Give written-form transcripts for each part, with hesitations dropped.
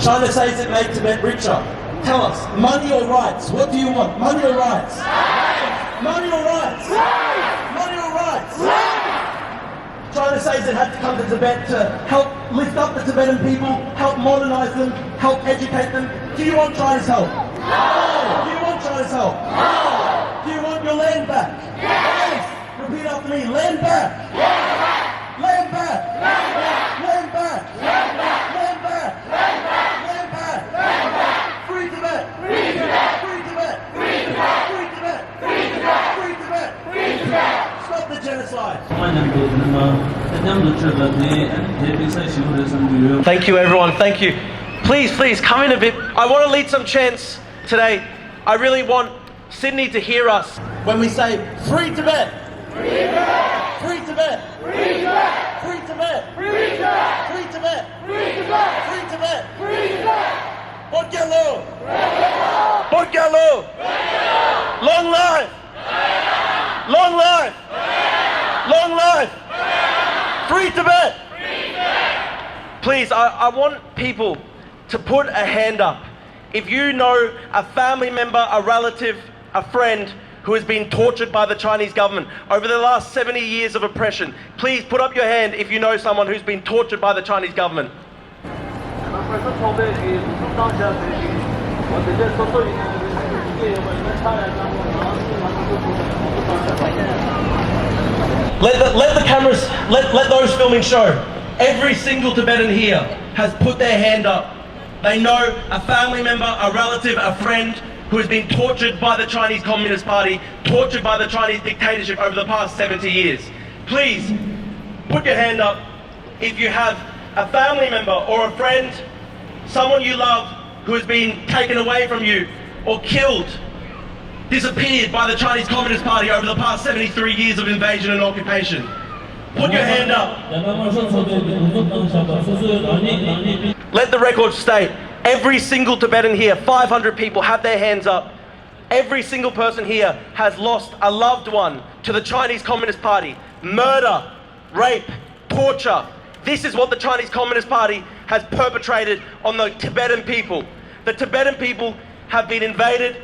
China says it made Tibet richer. Tell us, money or rights? What do you want? Money or rights? Money or rights? Money or rights? China says it had to come to Tibet to help lift up the Tibetan people, help modernize them, help educate them. Do you want China's help? No! Do you want China's help? No! Do you want your land back? Yes! Repeat after me, land back! Yes! Land back! Land back! Land back! Land back! Land back! Land back! Land back! Land back! Free Tibet! Free Tibet! Free Tibet! Free Tibet! Free Tibet! Free Tibet! Free Tibet! Free Tibet! Stop the genocide! Thank you everyone, thank you. Please come in a bit. I want to lead some chants today. I really want Sydney to hear us when we say Free Tibet! Free Tibet! Free Tibet! Free Tibet! Free Tibet! Free Tibet! Free Tibet! Free Tibet! Free Tibet! Free Tibet! Botgalo! Botgalo! Long life! Long life! Long life! Free Tibet! Please, I want people to put a hand up. If you know a family member, a relative, a friend who has been tortured by the Chinese government over the last 70 years of oppression, please put up your hand if you know someone who's been tortured by the Chinese government. Let the cameras, let those filming show. Every single Tibetan here has put their hand up. They know a family member, a relative, a friend who has been tortured by the Chinese Communist Party, tortured by the Chinese dictatorship over the past 70 years. Please, put your hand up if you have a family member or a friend, someone you love who has been taken away from you or killed, disappeared by the Chinese Communist Party over the past 73 years of invasion and occupation. Put your hand up. Let the record state, every single Tibetan here, 500 people, have their hands up. Every single person here has lost a loved one to the Chinese Communist Party. Murder, rape, torture. This is what the Chinese Communist Party has perpetrated on the Tibetan people. The Tibetan people have been invaded,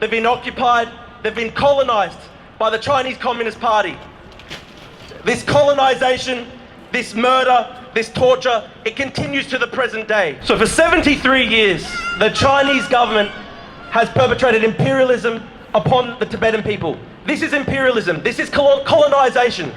they've been occupied, they've been colonized by the Chinese Communist Party. This colonization, this murder, this torture, it continues to the present day. So for 73 years, the Chinese government has perpetrated imperialism upon the Tibetan people. This is imperialism, this is colonization.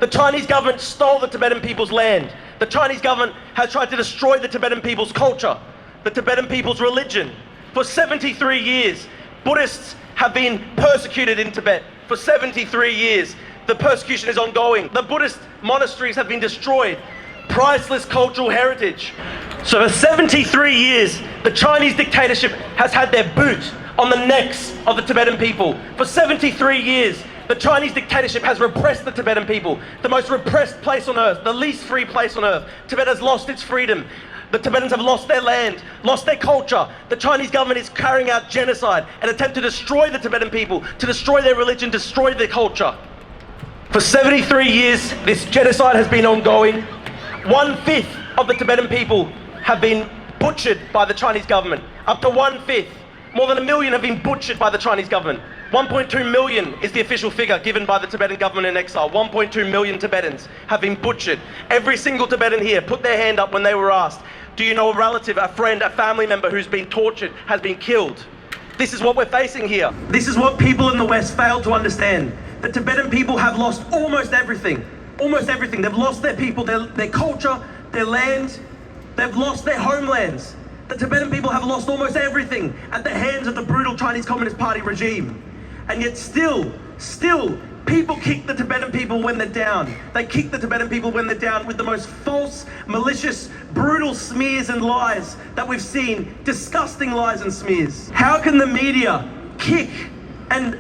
The Chinese government stole the Tibetan people's land. The Chinese government has tried to destroy the Tibetan people's culture, the Tibetan people's religion. For 73 years, Buddhists have been persecuted in Tibet. For 73 years, the persecution is ongoing. The Buddhist monasteries have been destroyed. Priceless cultural heritage. So for 73 years, the Chinese dictatorship has had their boot on the necks of the Tibetan people. For 73 years, the Chinese dictatorship has repressed the Tibetan people. The most repressed place on earth, the least free place on earth. Tibet has lost its freedom. The Tibetans have lost their land, lost their culture. The Chinese government is carrying out genocide, an attempt to destroy the Tibetan people, to destroy their religion, destroy their culture. For 73 years, this genocide has been ongoing. 1/5 of the Tibetan people have been butchered by the Chinese government. Up to 1/5. More than 1 million have been butchered by the Chinese government. 1.2 million is the official figure given by the Tibetan government in exile. 1.2 million Tibetans have been butchered. Every single Tibetan here put their hand up when they were asked, do you know a relative, a friend, a family member who's been tortured, has been killed? This is what we're facing here. This is what people in the West fail to understand. The Tibetan people have lost almost everything. Almost everything. They've lost their people, their culture, their land. They've lost their homelands. The Tibetan people have lost almost everything at the hands of the brutal Chinese Communist Party regime. And yet still, people kick the Tibetan people when they're down. They kick the Tibetan people when they're down with the most false, malicious, brutal smears and lies that we've seen. Disgusting lies and smears. How can the media kick and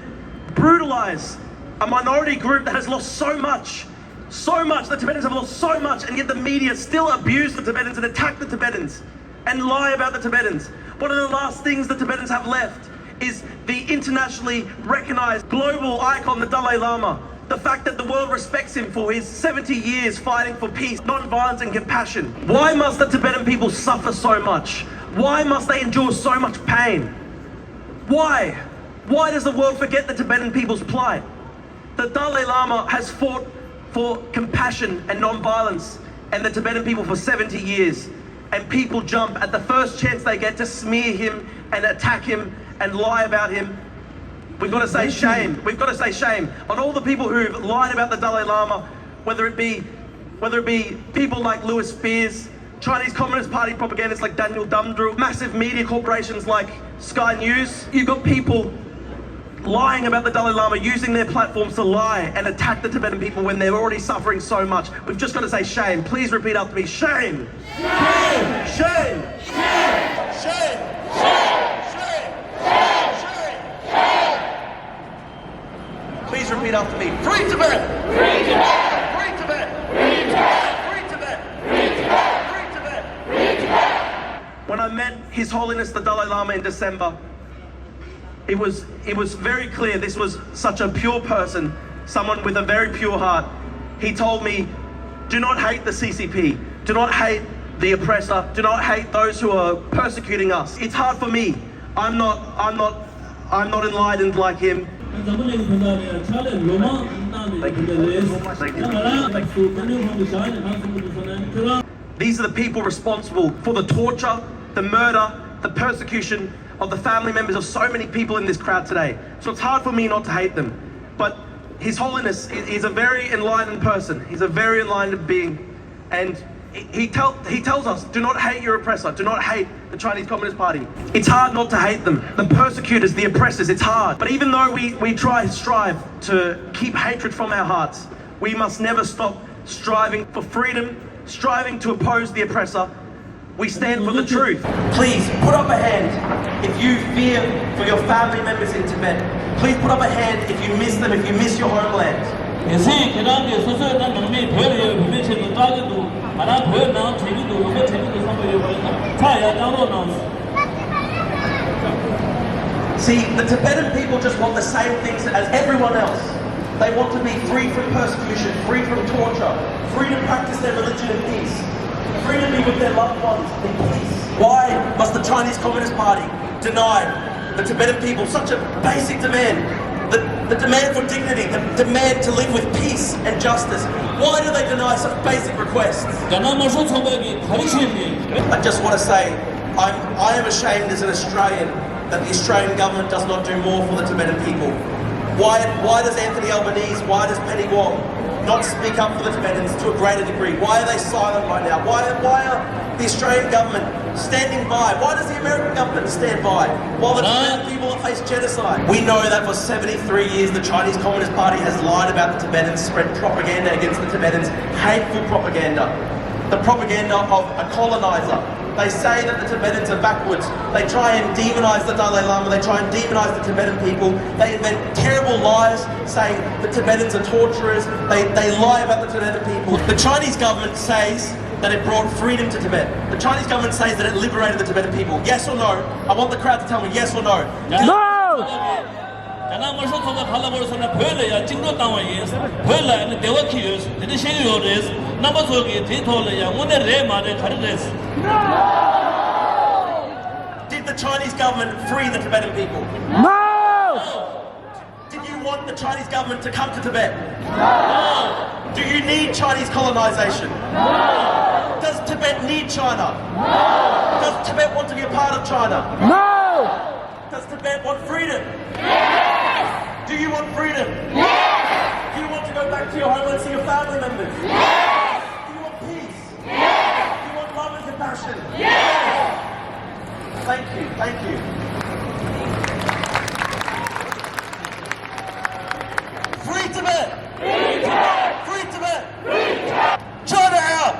brutalize a minority group that has lost so much? So much, the Tibetans have lost so much, and yet the media still abuse the Tibetans and attack the Tibetans and lie about the Tibetans. One of the last things the Tibetans have left is the internationally recognized global icon, the Dalai Lama. The fact that the world respects him for his 70 years fighting for peace, non-violence and compassion. Why must the Tibetan people suffer so much? Why must they endure so much pain? Why? Why does the world forget the Tibetan people's plight? The Dalai Lama has fought for compassion and non-violence and the Tibetan people for 70 years. And people jump at the first chance they get to smear him and attack him and lie about him. We've got to say shame. We've got to say shame on all the people who've lied about the Dalai Lama, whether it be people like Louis Spears, Chinese Communist Party propagandists like Daniel Dumdru, massive media corporations like Sky News. You've got people lying about the Dalai Lama, using their platforms to lie and attack the Tibetan people when they're already suffering so much. We've just got to say shame. Please repeat after me. Shame! Shame! Shame! Shame! Shame! Please repeat after me. Free Tibet! Free Tibet! Free Tibet! Free Tibet! Free Tibet! Free Tibet! Free Tibet! Free Tibet! When I met His Holiness the Dalai Lama in December, it was very clear this was such a pure person, someone with a very pure heart. He told me, do not hate the CCP, do not hate the oppressor, do not hate those who are persecuting us. It's hard for me. I'm not enlightened like him. These are the people responsible for the torture, the murder, the persecution of the family members of so many people in this crowd today. So it's hard for me not to hate them. But His Holiness is a very enlightened person. He's a very enlightened being. And he tells us, do not hate your oppressor. Do not hate the Chinese Communist Party. It's hard not to hate them. The persecutors, the oppressors, it's hard. But even though we strive to keep hatred from our hearts, we must never stop striving for freedom, striving to oppose the oppressor. We stand for the truth. Please put up a hand if you fear for your family members in Tibet. Please put up a hand if you miss them, if you miss your homeland. See, the Tibetan people just want the same things as everyone else. They want to be free from persecution, free from torture, free to practice their religion in peace, free to be with their loved ones in peace. Why must the Chinese Communist Party deny the Tibetan people such a basic demand? The demand for dignity, the demand to live with peace and justice. Why do they deny such basic requests? I just want to say, I am ashamed as an Australian that the Australian government does not do more for the Tibetan people. Why does Anthony Albanese, why does Penny Wong not speak up for the Tibetans to a greater degree? Why are they silent right now? Why are the Australian government standing by? Why does the American government stand by while the Tibetan people face genocide? We know that for 73 years the Chinese Communist Party has lied about the Tibetans, spread propaganda against the Tibetans, hateful propaganda. The propaganda of a colonizer. They say that the Tibetans are backwards. They try and demonize the Dalai Lama. They try and demonize the Tibetan people. They invent terrible lies saying the Tibetans are torturers. They lie about the Tibetan people. The Chinese government says that it brought freedom to Tibet. The Chinese government says that it liberated the Tibetan people. Yes or no? I want the crowd to tell me yes or no. No! Did the Chinese government free the Tibetan people? No! Did you want the Chinese government to come to Tibet? No! Do you need Chinese colonization? No! Does Tibet need China? No! Does Tibet want to be a part of China? No! Does Tibet want freedom? Yes! Do you want freedom? Yes! Do you want to go back to your home and see your family members? Yes! Do you want peace? Yes! Do you want love and compassion? Yes! Thank you, thank you. Free Tibet! Free Tibet! Free Tibet! Free Tibet! China out!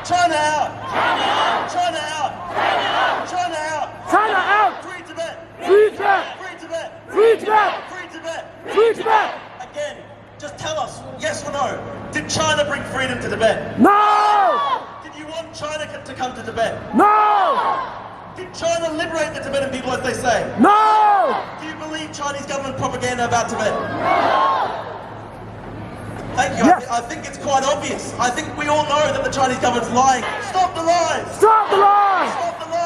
China out! China out! China out! China out! China out! China out! Free Tibet! Free Tibet! Free Tibet! Free Tibet! Free Tibet! Free Tibet! Again, just tell us, yes or no, did China bring freedom to Tibet? No! Did you want China to come to Tibet? No! Did China liberate the Tibetan people as they say? No! Do you believe Chinese government propaganda about Tibet? No! Thank you. Yes. I think it's quite obvious. I think we all know that the Chinese government's lying. Stop the lies! Stop the lies! Stop the lies!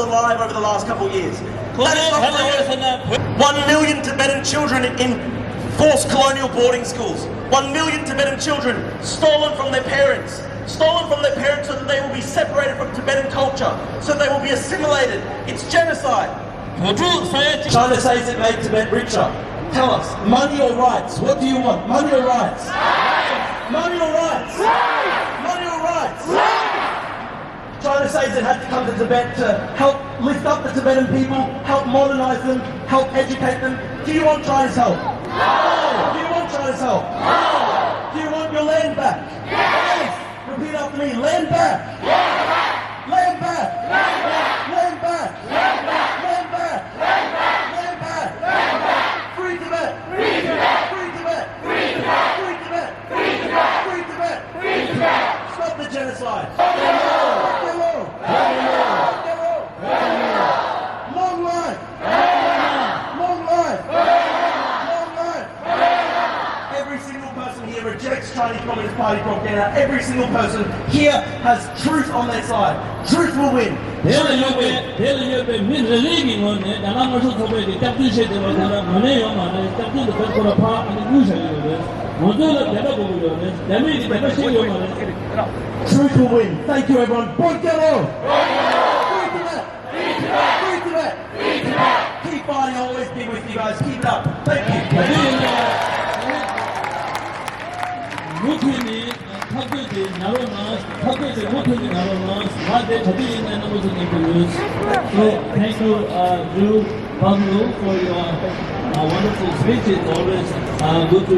alive over the last couple of years. That is not real. 1 million Tibetan children in forced colonial boarding schools. 1 million Tibetan children stolen from their parents. Stolen from their parents so that they will be separated from Tibetan culture, so they will be assimilated. It's genocide. China says it made Tibet richer. Tell us, money or rights? What do you want? Money or rights? Money or rights? Money or rights? China says it had to come to Tibet to help lift up the Tibetan people, help modernize them, help educate them. Do you want China's help? No! Do you want China's help? No! Do you want your land back? Yes! Repeat after me, land back! Land back! Land back! Land back! Land back! Land back! Land back! Land back! Land back! Free Tibet! Free Tibet! Free Tibet! Free Tibet! Free Tibet! Free Tibet! Free Tibet! Free Tibet! Stop the genocide! Long life! Long life! Long life! Every single person here rejects Chinese Communist Party propaganda. Every single person here has truth on their side. Truth will win. Truth will win. Thank you, everyone. Free Tibet! Free Tibet! Free Tibet! Keep fighting. I'll always be with you guys. Keep it up. Thank you. Mutini, Takuti, Naramas, Takuti, Mutini, Naramas, Mate, Takuti, and Mutini. So, thank you, Drew, Banglu, for your wonderful speeches. Always good to